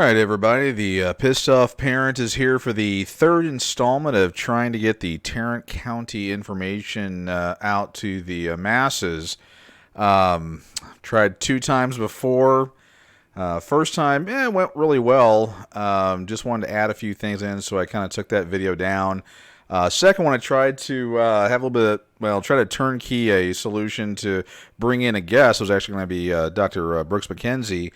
right, everybody. The pissed off parent is here for the third installment of trying to get the Tarrant County information out to the masses. Tried two times before. First time, it went really well. Just wanted to add a few things in, so I kind of took that video down. Second one, I tried to have a little bit, try to turnkey a solution to bring in a guest. It was actually going to be Dr. Brooks McKenzie.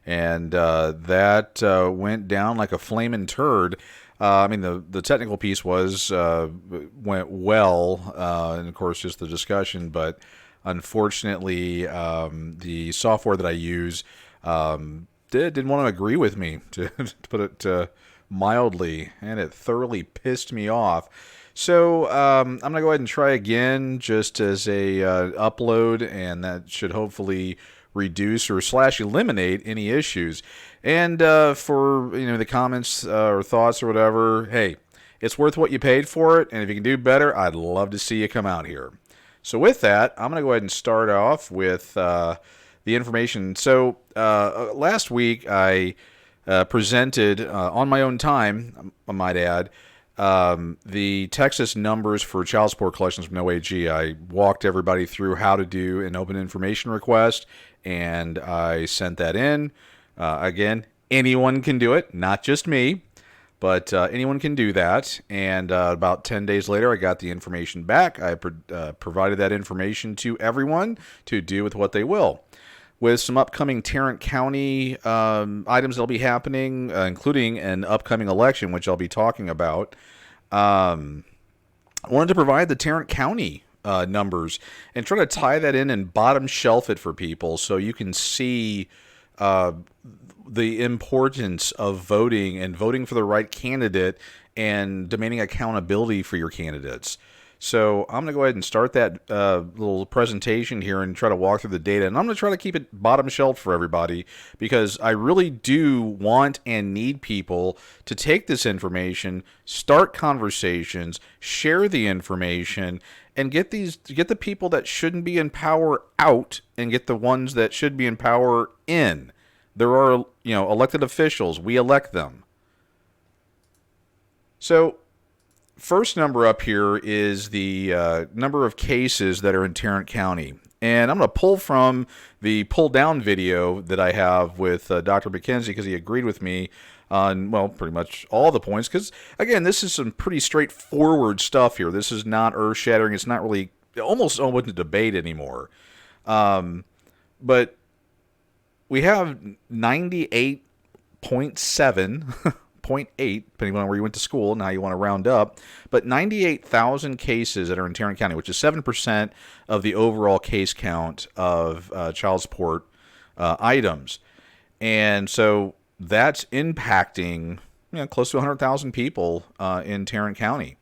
And that went down like a flaming turd. I mean, the technical piece went well, and of course, just the discussion. But unfortunately, the software that I use didn't want to agree with me, to put it mildly, and it thoroughly pissed me off. So I'm gonna go ahead and try again, just as a upload, and that should hopefully reduce or / eliminate any issues. And for the comments or thoughts or whatever, hey, it's worth what you paid for it, and if you can do better, I'd love to see you come out here. So with that, I'm going to go ahead and start off with the information. So last week I presented on my own time, I might add, the Texas numbers for child support collections from OAG. I walked everybody through how to do an open information request, and I sent that in. Again, anyone can do it, not just me, but anyone can do that. And about 10 days later, I got the information back. I provided that information to everyone to do with what they will. With some upcoming Tarrant County items that'll be happening, including an upcoming election, which I'll be talking about. I wanted to provide the Tarrant County numbers and try to tie that in and bottom shelf it for people so you can see the importance of voting and voting for the right candidate and demanding accountability for your candidates. So I'm going to go ahead and start that little presentation here and try to walk through the data. And I'm going to try to keep it bottom shelf for everybody because I really do want and need people to take this information, start conversations, share the information, and get the people that shouldn't be in power out and get the ones that should be in power in. There are, elected officials. We elect them. So first number up here is the number of cases that are in Tarrant County. And I'm going to pull from the pull down video that I have with Dr. McKenzie because he agreed with me on, pretty much all the points. Because, again, this is some pretty straightforward stuff here. This is not earth-shattering. It's not really almost a debate anymore. But we have 98.7 0.8, depending on where you went to school and how you want to round up, but 98,000 cases that are in Tarrant County, which is 7% of the overall case count of child support items. And so that's impacting close to 100,000 people in Tarrant County.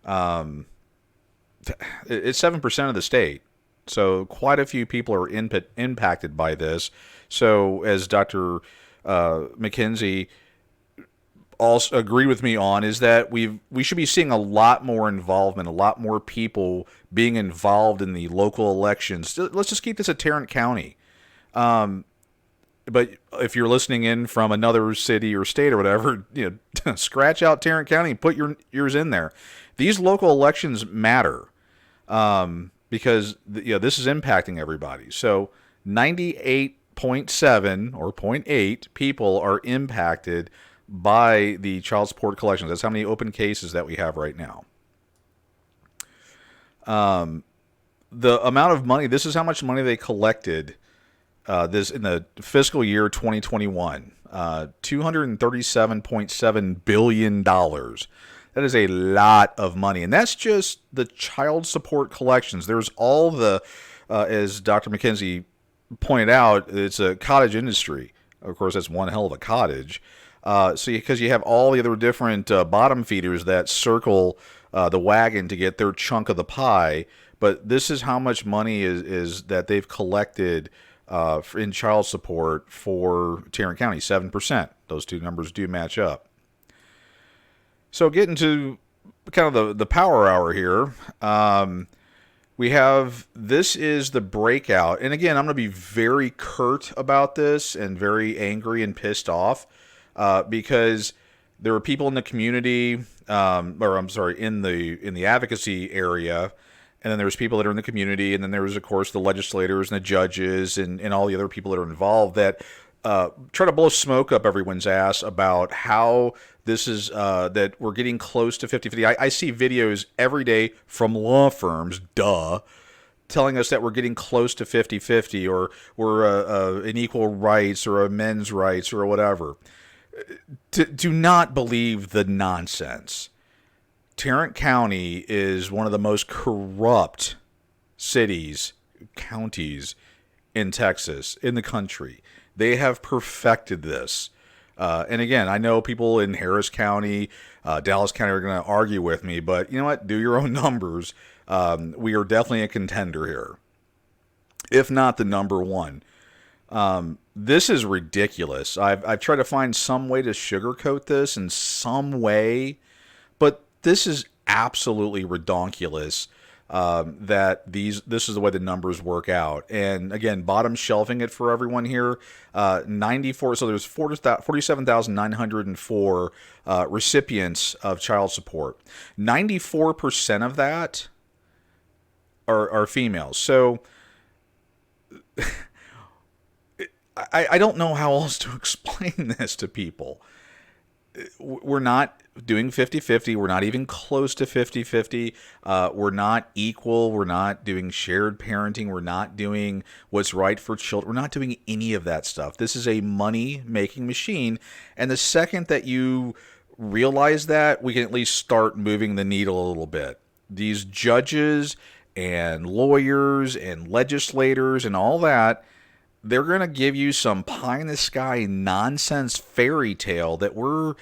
It's 7% of the state. So quite a few people are impacted by this. So as Dr. McKenzie also agree with me on is that we should be seeing a lot more involvement, a lot more people being involved in the local elections. Let's just keep this at Tarrant County. But if you're listening in from another city or state or whatever, scratch out Tarrant County and put yours in there. These local elections matter because this is impacting everybody. So 98.7 or 0.8 people are impacted by the child support collections. That's how many open cases that we have right now. The amount of money, this is how much money they collected this in the fiscal year 2021. $237.7 billion. That is a lot of money. And that's just the child support collections. There's all the, as Dr. McKenzie pointed out, it's a cottage industry. Of course, that's one hell of a cottage. Because you have all the other different bottom feeders that circle the wagon to get their chunk of the pie, but this is how much money is that they've collected in child support for Tarrant County, 7%. Those two numbers do match up. So getting to kind of the power hour here, this is the breakout. And again, I'm going to be very curt about this and very angry and pissed off. because there are people in the community, or I'm sorry, in the advocacy area, and then there's people that are in the community, and then there's, of course, the legislators and the judges and all the other people that are involved that try to blow smoke up everyone's ass about how this is, that we're getting close to 50-50. I see videos every day from law firms, telling us that we're getting close to 50-50 or we're an equal rights or a men's rights or whatever. Do not believe the nonsense. Tarrant County is one of the most corrupt counties in Texas, in the country. They have perfected this. And again, I know people in Harris County, Dallas County are going to argue with me, but you know what? Do your own numbers. We are definitely a contender here, if not the number one. This is ridiculous. I've tried to find some way to sugarcoat this in some way, but this is absolutely redonkulous. That this is the way the numbers work out. And again, bottom shelving it for everyone here, 94. So there's 47,904 recipients of child support. 94% of that are females. So I don't know how else to explain this to people. We're not doing 50-50. We're not even close to 50-50. We're not equal. We're not doing shared parenting. We're not doing what's right for children. We're not doing any of that stuff. This is a money-making machine. And the second that you realize that, we can at least start moving the needle a little bit. These judges and lawyers and legislators and all that, they're going to give you some pie-in-the-sky nonsense fairy tale that we're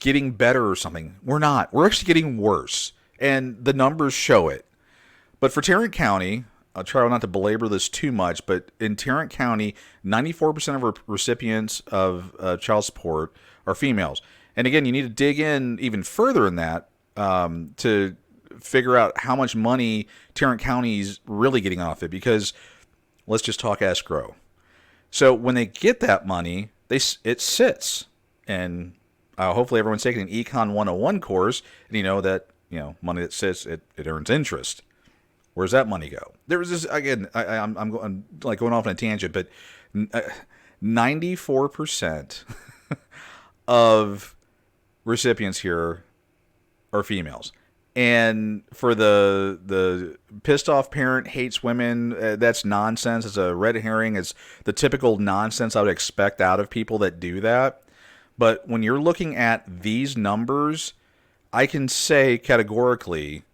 getting better or something. We're not. We're actually getting worse, and the numbers show it. But for Tarrant County, I'll try not to belabor this too much, but in Tarrant County, 94% of recipients of child support are females. And again, you need to dig in even further in that to figure out how much money Tarrant County's really getting off it, because let's just talk escrow. So when they get that money, it sits. And hopefully everyone's taking an Econ 101 course, and you know that money that sits, it earns interest. Where's that money go? There was this, again, I'm like going off on a tangent, but 94% of recipients here are females. And for the pissed off parent hates women, that's nonsense. It's a red herring. It's the typical nonsense I would expect out of people that do that. But when you're looking at these numbers, I can say categorically,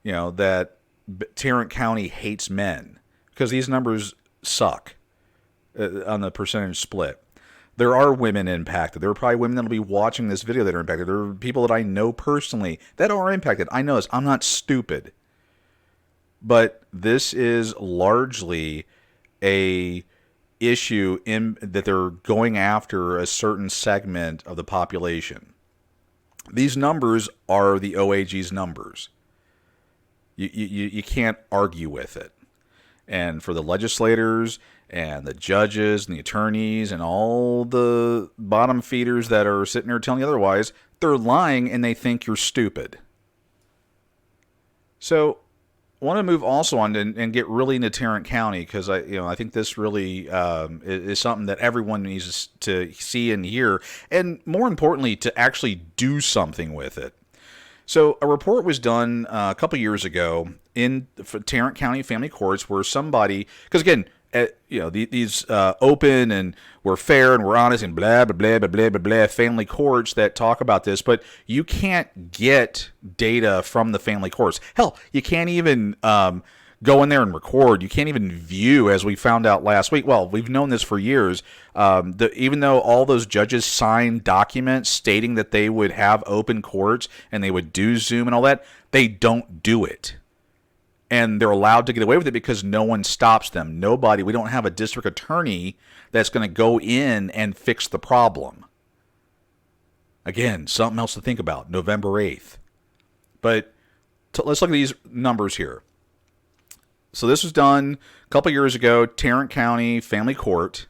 that Tarrant County hates men, because these numbers suck on the percentage split. There are women impacted. There are probably women that will be watching this video that are impacted. There are people that I know personally that are impacted. I know this. I'm not stupid. But this is largely a issue in that they're going after a certain segment of the population. These numbers are the OAG's numbers. You can't argue with it. And for the legislators and the judges and the attorneys and all the bottom feeders that are sitting there telling you otherwise, they're lying and they think you're stupid. So I want to move also on and get really into Tarrant County, because I think this really is something that everyone needs to see and hear, and more importantly, to actually do something with it. So a report was done a couple years ago in Tarrant County Family Courts where somebody, because again, these open and we're fair and we're honest and blah, blah, blah, blah, blah, blah, blah, family courts that talk about this, but you can't get data from the family courts. Hell, you can't even go in there and record. You can't even view, as we found out last week. Well, we've known this for years. Even though all those judges signed documents stating that they would have open courts and they would do Zoom and all that, they don't do it. And they're allowed to get away with it because no one stops them. Nobody. We don't have a district attorney that's going to go in and fix the problem. Again, something else to think about. November 8th. But let's look at these numbers here. So this was done a couple years ago, Tarrant County Family Court.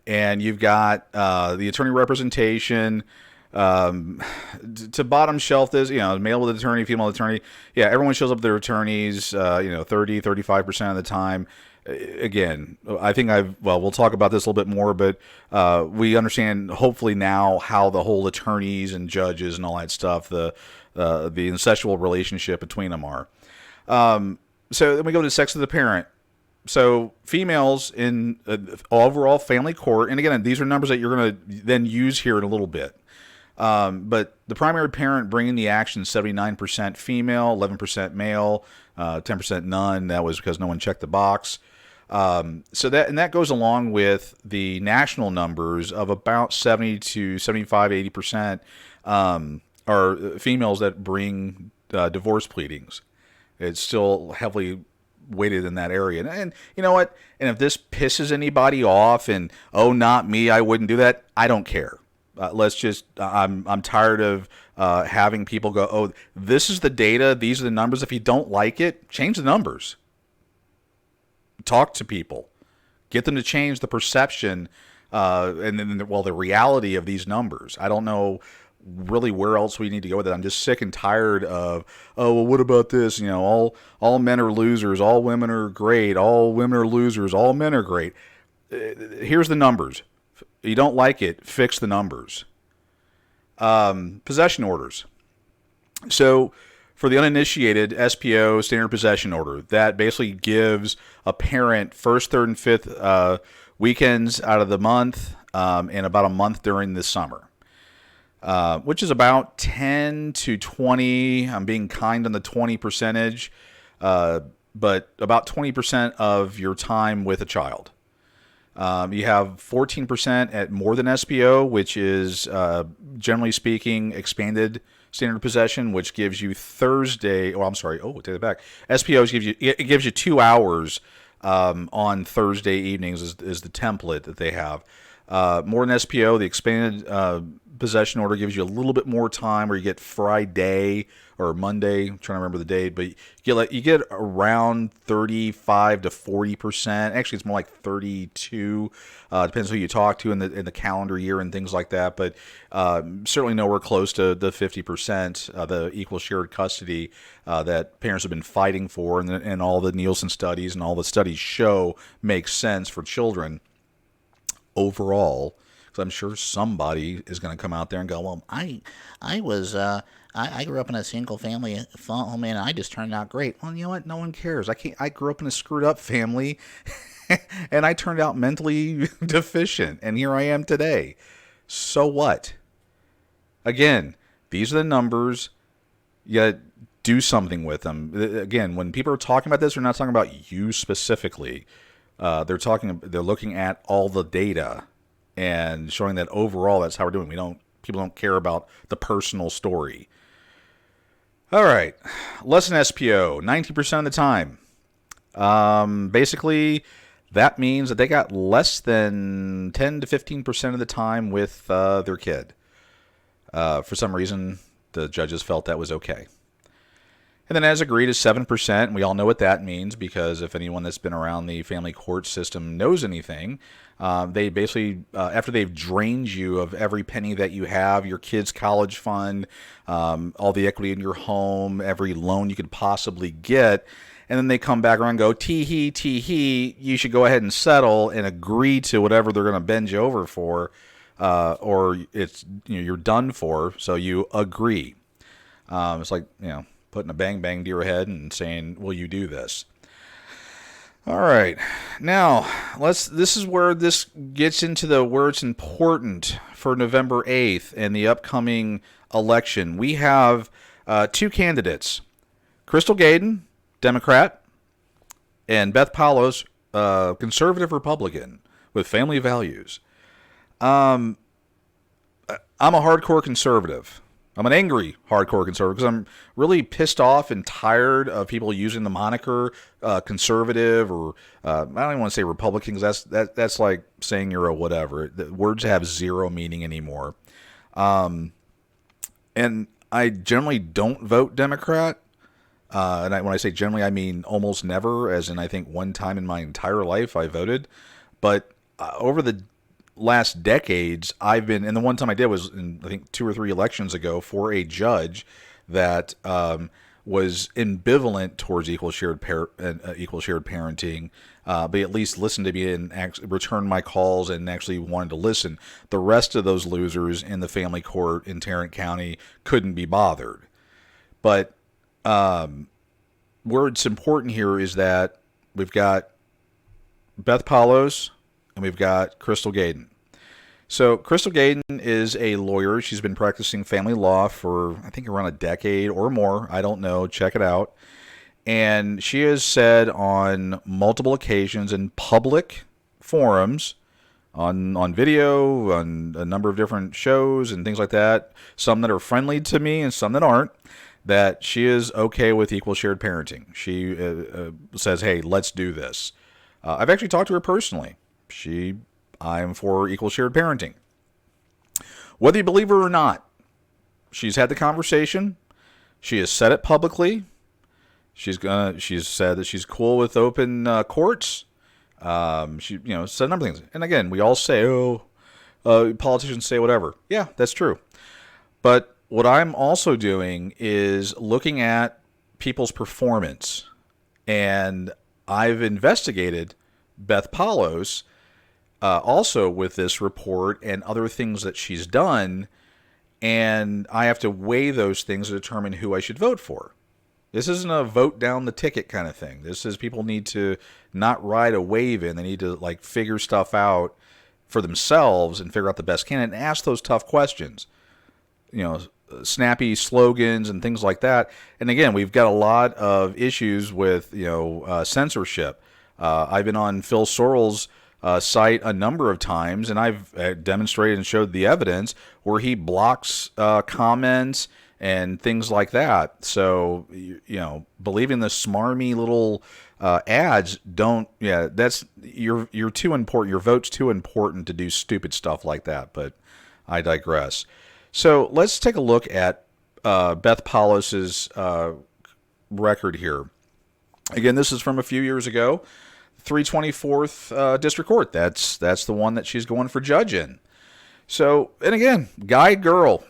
and you've got the attorney representation. To bottom shelf this, male with attorney, female attorney. Yeah, everyone shows up with their attorneys, 35% of the time. Again, I think we'll talk about this a little bit more, but we understand hopefully now how the whole attorneys and judges and all that stuff, the incestual relationship between them are. So then we go to sex of the parent. So females in overall family court, and again, these are numbers that you're going to then use here in a little bit. But the primary parent bringing the action, 79% female, 11% male, 10% none. That was because no one checked the box. So that goes along with the national numbers of about 70 to 75, 80% are females that bring divorce pleadings. It's still heavily weighted in that area. And you know what? And if this pisses anybody off and, oh, not me, I wouldn't do that, I don't care. I'm tired of having people go, oh, this is the data, these are the numbers. If you don't like it, change the numbers. Talk to people. Get them to change the perception and then, the reality of these numbers. I don't know really where else we need to go with it. I'm just sick and tired of, oh, well, what about this? All men are losers, all women are great, all women are losers, all men are great. Here's the numbers. You don't like it, fix the numbers. Possession orders. So for the uninitiated, SPO, standard possession order, that basically gives a parent first, third, and fifth weekends out of the month and about a month during the summer. Which is about 10 to 20. I'm being kind on the 20 percentage, but about 20% of your time with a child. You have 14% at more than SPO, which is, generally speaking, expanded standard possession, which gives you Thursday. Oh, I'm sorry. Oh, take it back. SPO gives you 2 hours on Thursday evenings is the template that they have. More than SPO, the expanded possession order gives you a little bit more time, where you get Friday or Monday. I'm trying to remember the date, but you get around 35 to 40%. Actually, it's more like 32. Depends who you talk to in the calendar year and things like that. But certainly nowhere close to the 50%, the equal shared custody that parents have been fighting for, and all the Nielsen studies and all the studies show makes sense for children overall. Because I'm sure somebody is going to come out there and go, well, I grew up in a single family home and I just turned out great. Well, you know what? No one cares. I grew up in a screwed up family and I turned out mentally deficient, and here I am today. So what? Again, these are the numbers. You do something with them. Again, when people are talking about this, they're not talking about you specifically. They're looking at all the data and showing that overall that's how we're doing. People don't care about the personal story. All right, less than SPO, 90% of the time. Basically, that means that they got less than 10 to 15% of the time with their kid. For some reason, the judges felt that was okay. And then as agreed is 7%, and we all know what that means, because if anyone that's been around the family court system knows anything, they basically, after they've drained you of every penny that you have, your kid's college fund, all the equity in your home, every loan you could possibly get, and then they come back around and go, tee-hee, you should go ahead and settle and agree to whatever they're going to bend you over for, or it's you're done for, so you agree. It's like, putting a bang to your head and saying, will you do this? All right. Now, this is where this gets into where it's important for November 8th and the upcoming election. We have two candidates, Crystal Gaydon, Democrat, and Beth Palos, conservative Republican with family values. I'm a hardcore conservative. I'm an angry hardcore conservative because I'm really pissed off and tired of people using the moniker conservative, or I don't even want to say Republican, because that's like saying you're a whatever. The words have zero meaning anymore. And I generally don't vote Democrat. When I say generally, I mean almost never, as in I think one time in my entire life I voted. But over the last decades, I've been, and the one time I did was in, I think 2 or 3 elections ago, for a judge that was ambivalent towards equal shared parenting, but at least listened to me and returned my calls and actually wanted to listen. The rest of those losers in the family court in Tarrant County couldn't be bothered. But where it's important here is that we've got Beth Palos and we've got Crystal Gaydon. So Crystal Gaydon is a lawyer. She's been practicing family law for, I think, around a decade or more. I don't know. Check it out. And she has said on multiple occasions in public forums, on video, on a number of different shows and things like that, some that are friendly to me and some that aren't, that she is okay with equal shared parenting. She says, hey, let's do this. I've actually talked to her personally. I'm for equal shared parenting. Whether you believe her or not, she's had the conversation. She has said it publicly. She's said that she's cool with open courts. She said a number of things. And again, we all say, politicians say whatever. Yeah, that's true. But what I'm also doing is looking at people's performance. And I've investigated Beth Palos also with this report and other things that she's done. And I have to weigh those things to determine who I should vote for. This isn't a vote down the ticket kind of thing. This is people need to not ride a wave in. They need to figure stuff out for themselves and figure out the best candidate and ask those tough questions. Snappy slogans and things like that. And again, we've got a lot of issues with censorship. I've been on Phil Sorrell's site a number of times, and I've demonstrated and showed the evidence where he blocks comments and things like that. So, believing the smarmy little ads that's you're too important. Your vote's too important to do stupid stuff like that. But I digress. So let's take a look at Beth Palos's record here. Again, this is from a few years ago. 324th District Court. That's the one that she's going for judge in. So, and again, guy, girl,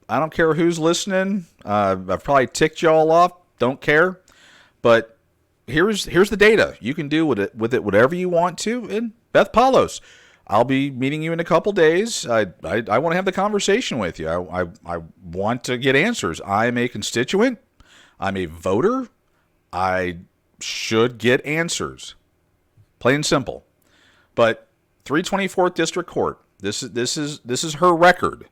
I don't care who's listening. I've probably ticked y'all off. Don't care. But here's the data. You can do with it whatever you want to. And Beth Palos, I'll be meeting you in a couple days. I want to have the conversation with you. I want to get answers. I'm a constituent. I'm a voter. I should get answers. Plain and simple. But 324th District Court. This is her record.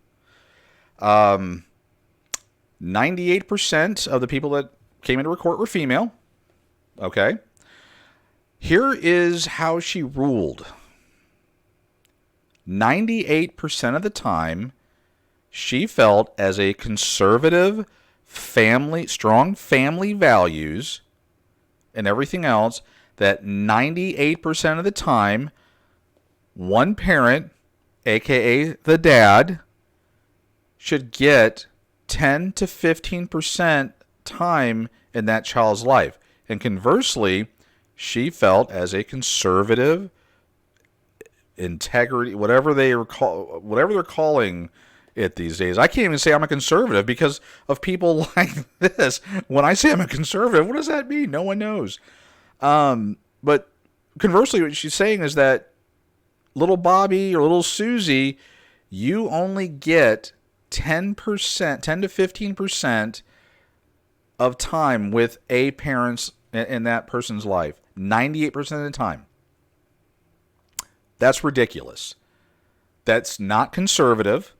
98% of the people that came into her court were female. Okay. Here is how she ruled. 98% of the time, she felt as a conservative, strong family values and everything else, that 98% of the time, one parent, aka the dad, should get 10 to 15% time in that child's life. And conversely, she felt as a conservative, integrity, whatever they're calling it these days. I can't even say I'm a conservative because of people like this. When I say I'm a conservative, what does that mean? No one knows. But conversely, what she's saying is that little Bobby or little Susie, you only get 10%, 10 to 15% of time with a parent in that person's life. 98% of the time. That's ridiculous. That's not conservative.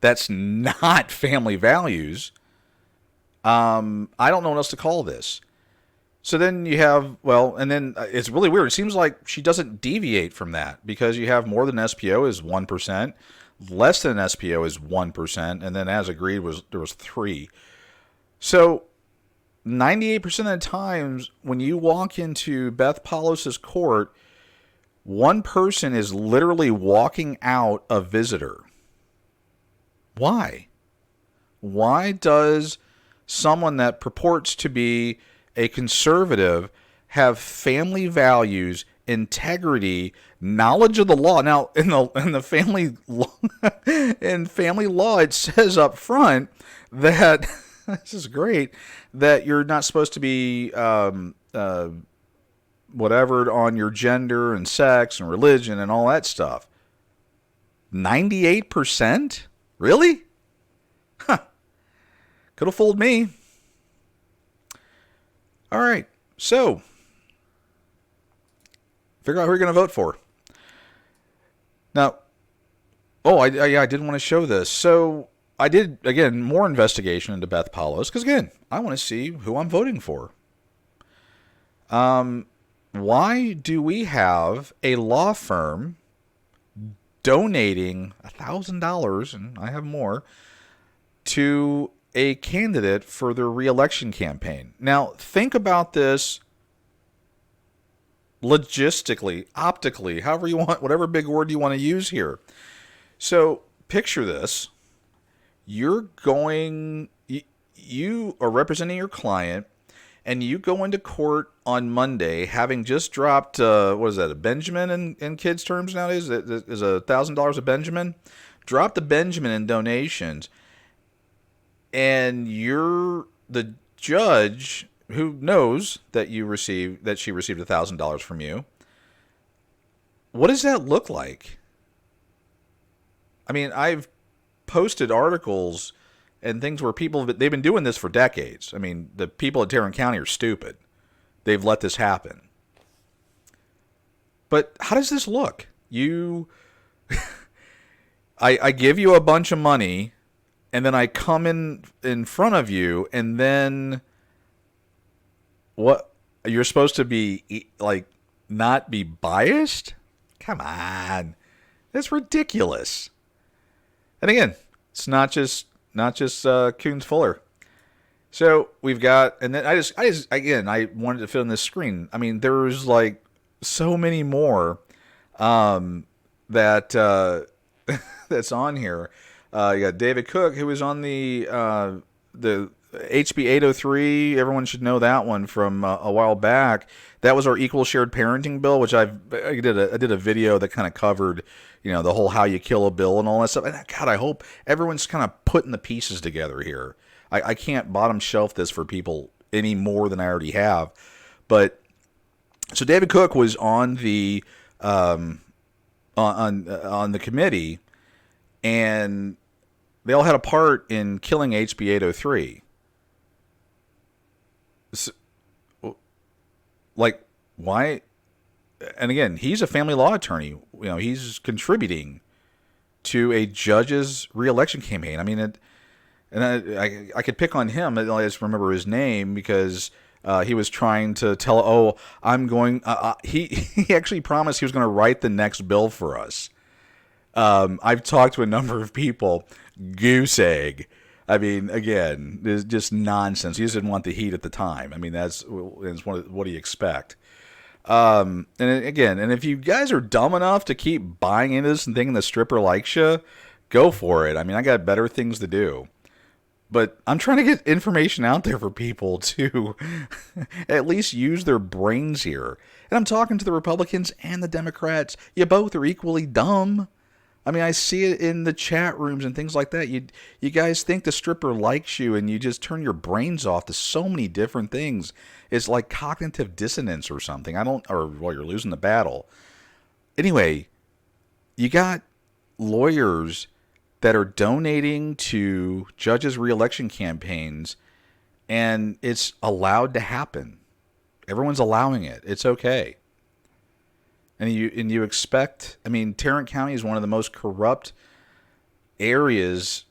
That's not family values. I don't know what else to call this. So then you have, and then it's really weird. It seems like she doesn't deviate from that because you have more than SPO is 1%, less than SPO is 1%, and then as agreed there was 3. So 98% of the times when you walk into Beth Palos's court, one person is literally walking out a visitor. Why? Why does someone that purports to be a conservative have family values integrity, knowledge of the law. Now, in the family law, in family law, it says up front that this is great, that you're not supposed to be whatever on your gender and sex and religion and all that stuff. 98%? Really? Huh. Could have fooled me. All right. So, figure out who you're going to vote for. Now, I didn't want to show this. So, I did, again, more investigation into Beth Palos, because, again, I want to see who I'm voting for. Why do we have a law firm donating $1,000, and I have more, to a candidate for their re-election campaign? Now, think about this logistically, optically, however you want, whatever big word you want to use here. So, picture this. You are representing your client, and you go into court on Monday having just dropped, what is that, a Benjamin in kids' terms nowadays? Is $1,000 a Benjamin? Drop the Benjamin in donations, and you're the judge who knows that she received $1,000 from you. What does that look like? I mean, I've posted articles and things where they've been doing this for decades. I mean, the people at Tarrant County are stupid. They've let this happen. But how does this look? I give you a bunch of money, and then I come in front of you, and then what? You're supposed to be, like, not be biased? Come on. That's ridiculous. And again, it's not just Coons Fuller. So we've got, and then I wanted to fill in this screen. I mean, there's like so many more that that's on here. You got David Cook, who was on the HB 803. Everyone should know that one from a while back. That was our equal shared parenting bill, which I did a video that kind of covered, the whole how you kill a bill and all that stuff. And God, I hope everyone's kind of putting the pieces together here. I can't bottom shelf this for people any more than I already have. But so David Cook was on the on the committee, and they all had a part in killing HB 803. So, like, why? And again, he's a family law attorney. He's contributing to a judge's re-election campaign. I mean, I could pick on him. I just remember his name because he was trying to tell. He actually promised he was going to write the next bill for us. I've talked to a number of people. Goose egg. I mean, again, it's just nonsense. He just didn't want the heat at the time. I mean, that's what do you expect? And again, and if you guys are dumb enough to keep buying into this and thinking the stripper likes you, go for it. I mean, I got better things to do. But I'm trying to get information out there for people to at least use their brains here. And I'm talking to the Republicans and the Democrats. You both are equally dumb. I mean, I see it in the chat rooms and things like that. You guys think the stripper likes you, and you just turn your brains off to so many different things. It's like cognitive dissonance or something. You're losing the battle. Anyway, you got lawyers that are donating to judges' re-election campaigns, and it's allowed to happen. Everyone's allowing it. It's okay. And you expect, I mean, Tarrant County is one of the most corrupt areas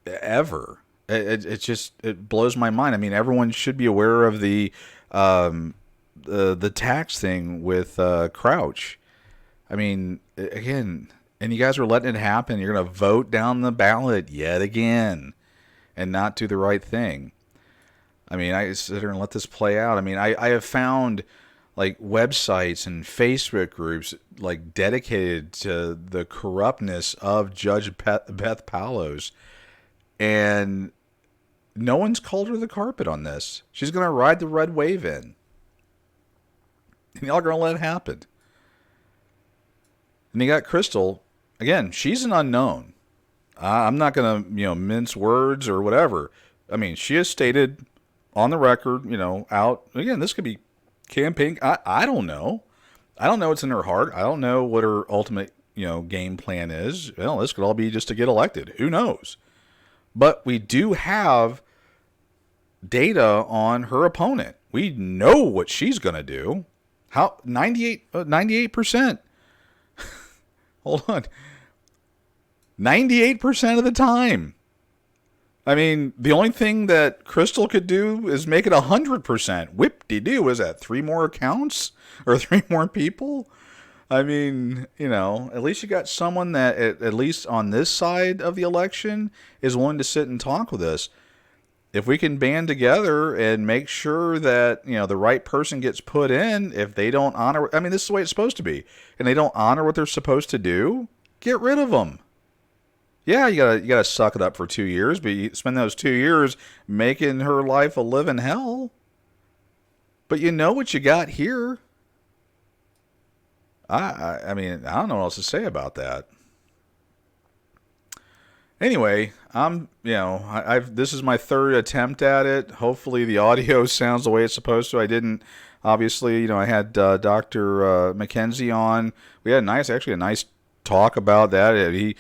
ever. It blows my mind. I mean, everyone should be aware of the tax thing with Crouch. I mean, again, and you guys are letting it happen. You're going to vote down the ballot yet again and not do the right thing. I mean, I sit here and let this play out. I mean, I have found like websites and Facebook groups like dedicated to the corruptness of Judge Beth Palos, and no one's called her the carpet on this. She's going to ride the red wave in, and y'all are going to let it happen. And you got Crystal. Again, she's an unknown. I'm not going to, mince words or whatever. I mean, she has stated on the record, out. Again, this could be campaign. I don't know. I don't know what's in her heart. I don't know what her ultimate, game plan is. Well, this could all be just to get elected. Who knows? But we do have data on her opponent. We know what she's going to do. How 98%. Hold on. 98% of the time. I mean, the only thing that Crystal could do is make it 100%. Whip-de-doo. Is that 3 more accounts? Or 3 more people? I mean, at least you got someone that, at least on this side of the election, is willing to sit and talk with us. If we can band together and make sure that, the right person gets put in, if they don't honor, I mean, this is the way it's supposed to be, and they don't honor what they're supposed to do, get rid of them. Yeah, you gotta suck it up for 2 years, but you spend those 2 years making her life a living hell. But you know what you got here. I mean, I don't know what else to say about that. Anyway, this is my 3rd attempt at it. Hopefully the audio sounds the way it's supposed to. I didn't, obviously, I had Dr. Mackenzie on. We had a nice talk about that. He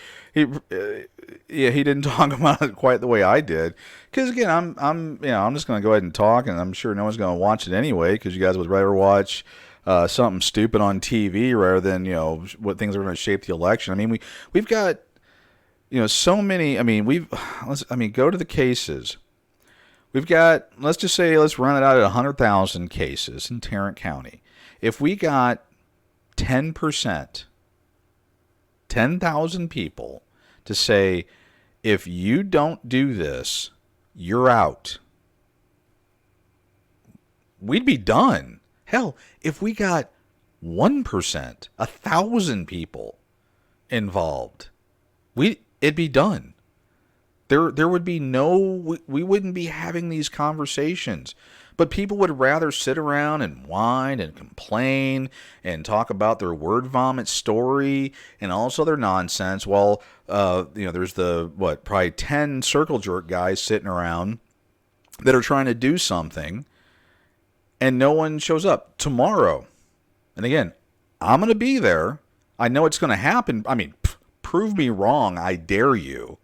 didn't talk about it quite the way I did. Because again, I'm just going to go ahead and talk, and I'm sure no one's going to watch it anyway. Because you guys would rather watch something stupid on TV rather than what things are going to shape the election. I mean, we've got so many. I mean, go to the cases. We've got, let's run it out at 100,000 cases in Tarrant County. If we got 10%, 10,000 people to say, if you don't do this, you're out, we'd be done. Hell, if we got 1%, 1,000 people involved, it'd be done. There would be we wouldn't be having these conversations. But people would rather sit around and whine and complain and talk about their word vomit story and all this other nonsense while, there's probably 10 circle jerk guys sitting around that are trying to do something and no one shows up tomorrow. And again, I'm going to be there. I know it's going to happen. I mean, prove me wrong. I dare you.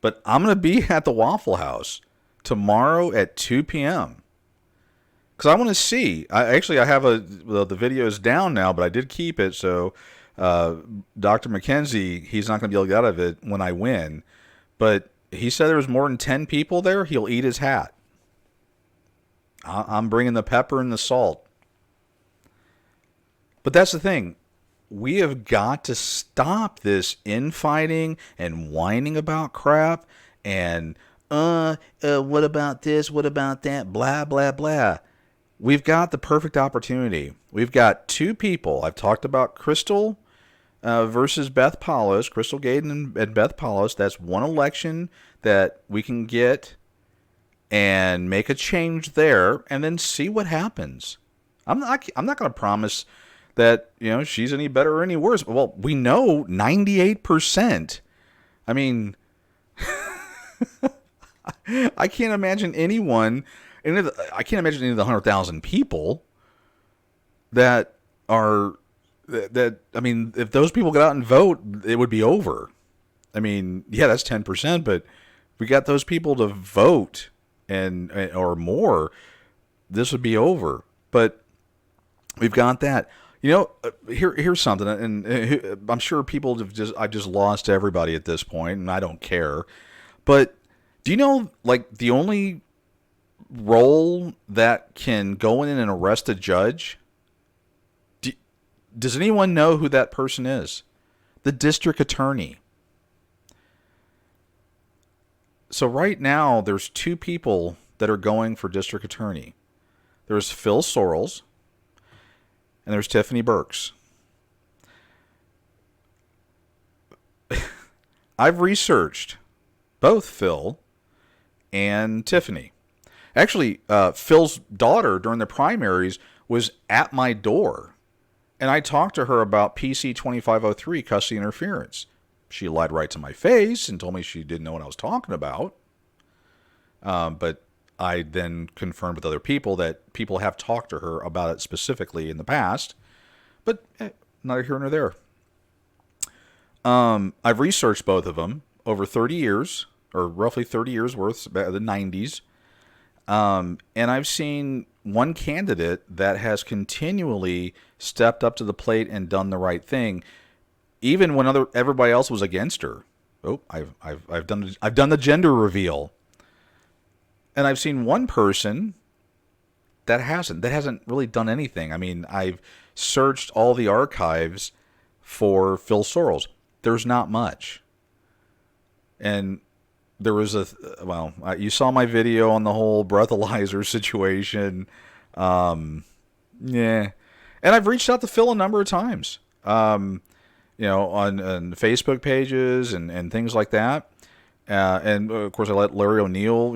But I'm going to be at the Waffle House tomorrow at 2 p.m. Because I want to see. I have the video is down now, but I did keep it. So Dr. Mackenzie, he's not going to be able to get out of it when I win. But he said there was more than 10 people there. He'll eat his hat. I'm bringing the pepper and the salt. But that's the thing. We have got to stop this infighting and whining about crap and, what about this? What about that? Blah, blah, blah. We've got the perfect opportunity. We've got 2 people. I've talked about Crystal versus Beth Paulos, Crystal Gaden and Beth Paulos. That's one election that we can get and make a change there and then see what happens. I'm not going to promise that, she's any better or any worse. Well, we know 98%. I mean, I can't imagine anyone, I can't imagine any of the 100,000 people that are, I mean, if those people get out and vote, it would be over. I mean, yeah, that's 10%, but we got those people to vote and or more, this would be over. But we've got that. Here's something, and I'm sure people I've just lost everybody at this point, and I don't care. But do you know, the only role that can go in and arrest a judge? Does anyone know who that person is? The district attorney. So right now, there's 2 people that are going for district attorney. There's Phil Sorrells, and there's Tiffany Burks. I've researched both Phil and Tiffany. Actually, Phil's daughter during the primaries was at my door. And I talked to her about PC 2503, custody interference. She lied right to my face and told me she didn't know what I was talking about. But I then confirmed with other people that people have talked to her about it specifically in the past. But neither here nor there. I've researched both of them over 30 years, or roughly 30 years worth, about the 90s. And I've seen one candidate that has continually stepped up to the plate and done the right thing, even when everybody else was against her. Oh, I've done the gender reveal, and I've seen one person that hasn't really done anything. I mean, I've searched all the archives for Phil Sorrells. There's not much, and there was you saw my video on the whole breathalyzer situation. Yeah. And I've reached out to Phil a number of times, on Facebook pages and things like that. And of course I let Larry O'Neill,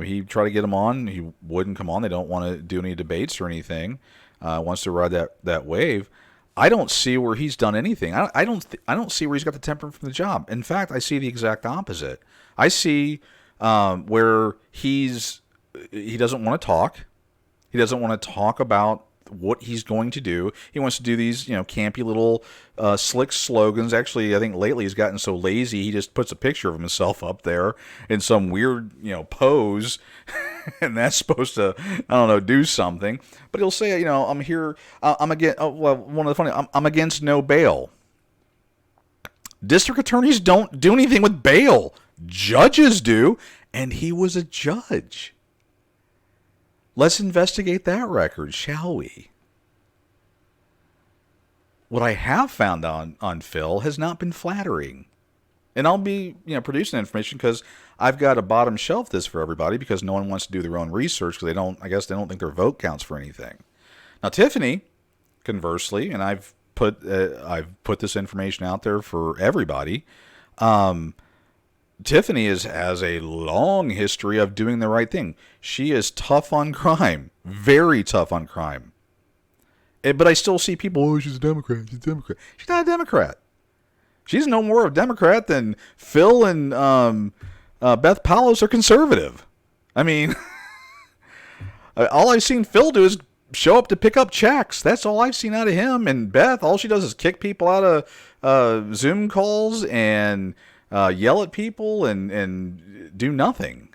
he tried to get him on. He wouldn't come on. They don't want to do any debates or anything. Wants to ride that wave. I don't see where he's done anything. I don't see where he's got the temperament for the job. In fact, I see the exact opposite. I see where he doesn't want to talk. He doesn't want to talk about what he's going to do. He wants to do these, campy little slick slogans. Actually, I think lately he's gotten so lazy, he just puts a picture of himself up there in some weird, pose, and that's supposed to, do something. But he'll say, I'm here, I'm against, one of the funny, I'm against no bail. District attorneys don't do anything with bail. Judges do, and he was a judge. Let's investigate that record, shall we? What I have found on Phil has not been flattering. And I'll be, producing information because I've got a bottom shelf this for everybody because no one wants to do their own research because I guess they don't think their vote counts for anything. Now, Tiffany, conversely, and I've put this information out there for everybody. Tiffany has a long history of doing the right thing. She is tough on crime, very tough on crime. But I still see people, she's a Democrat. She's not a Democrat. She's no more of a Democrat than Phil and Beth Palos are conservative. I mean, all I've seen Phil do is show up to pick up checks. That's all I've seen out of him. And Beth, all she does is kick people out of Zoom calls and yell at people and do nothing.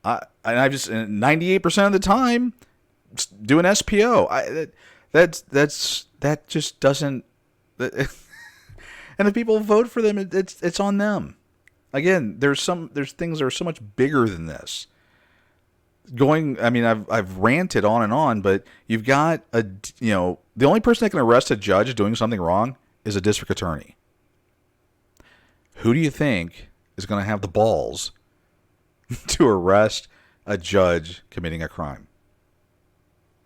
I just 98% of the time do an SPO. That just doesn't. And if people vote for them, it's on them. Again, there's things that are so much bigger than this. I've ranted on and on, but you've got the only person that can arrest a judge doing something wrong is a district attorney. Who do you think is going to have the balls to arrest a judge committing a crime?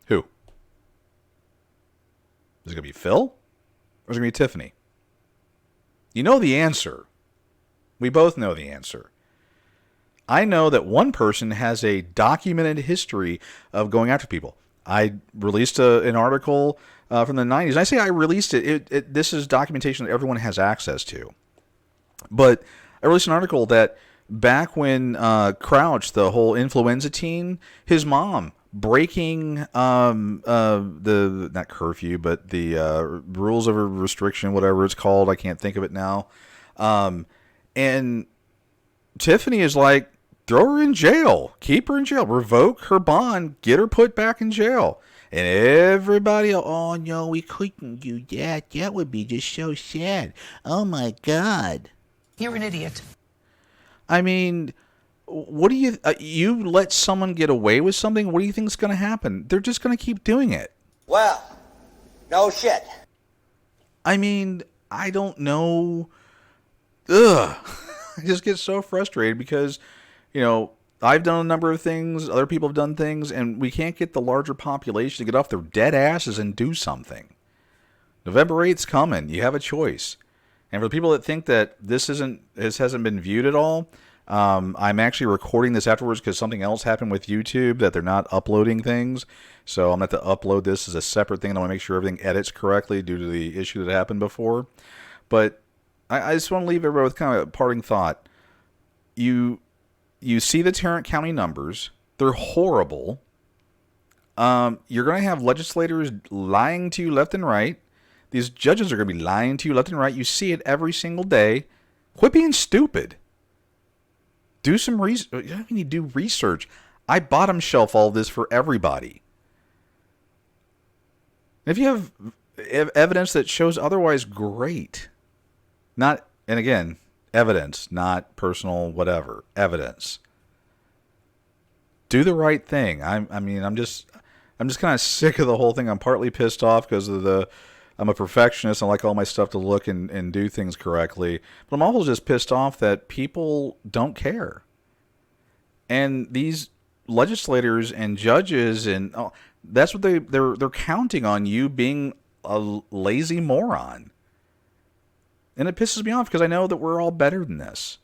Who? Is it going to be Phil? Or is it going to be Tiffany? You know the answer. We both know the answer. I know that one person has a documented history of going after people. I released an article from the 90s. I say I released it. This is documentation that everyone has access to. But I released an article that back when Crouch, the whole influenza teen, his mom breaking the not curfew, but the rules of a restriction, whatever it's called. I can't think of it now. And Tiffany is like, throw her in jail, keep her in jail, revoke her bond, get her put back in jail. And everybody, oh no, we couldn't do that. That would be just so sad. Oh my God. You're an idiot. I mean, what do you let someone get away with something? What do you think is going to happen? They're just going to keep doing it. Well, no shit. I mean, I don't know. Ugh. I just get so frustrated because, I've done a number of things, other people have done things, and we can't get the larger population to get off their dead asses and do something. November 8th's coming. You have a choice. And for the people that think that this hasn't been viewed at all, I'm actually recording this afterwards because something else happened with YouTube that they're not uploading things. So I'm going to have to upload this as a separate thing. I want to make sure everything edits correctly due to the issue that happened before. But I just want to leave everybody with kind of a parting thought. You see the Tarrant County numbers. They're horrible. You're going to have legislators lying to you left and right. These judges are going to be lying to you left and right. You see it every single day. Quit being stupid. Do some research. You need to do research. I bottom shelf all this for everybody. If you have evidence that shows otherwise, great. Not, and again, evidence, not personal whatever. Evidence. Do the right thing. I'm just kind of sick of the whole thing. I'm partly pissed off because of I'm a perfectionist. I like all my stuff to look and do things correctly. But I'm also just pissed off that people don't care. And these legislators and judges and that's what they're counting on, you being a lazy moron. And it pisses me off because I know that we're all better than this.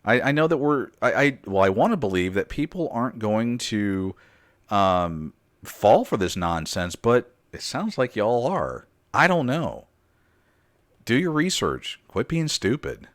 I know that I want to believe that people aren't going to fall for this nonsense, but it sounds like y'all are. I don't know. Do your research. Quit being stupid.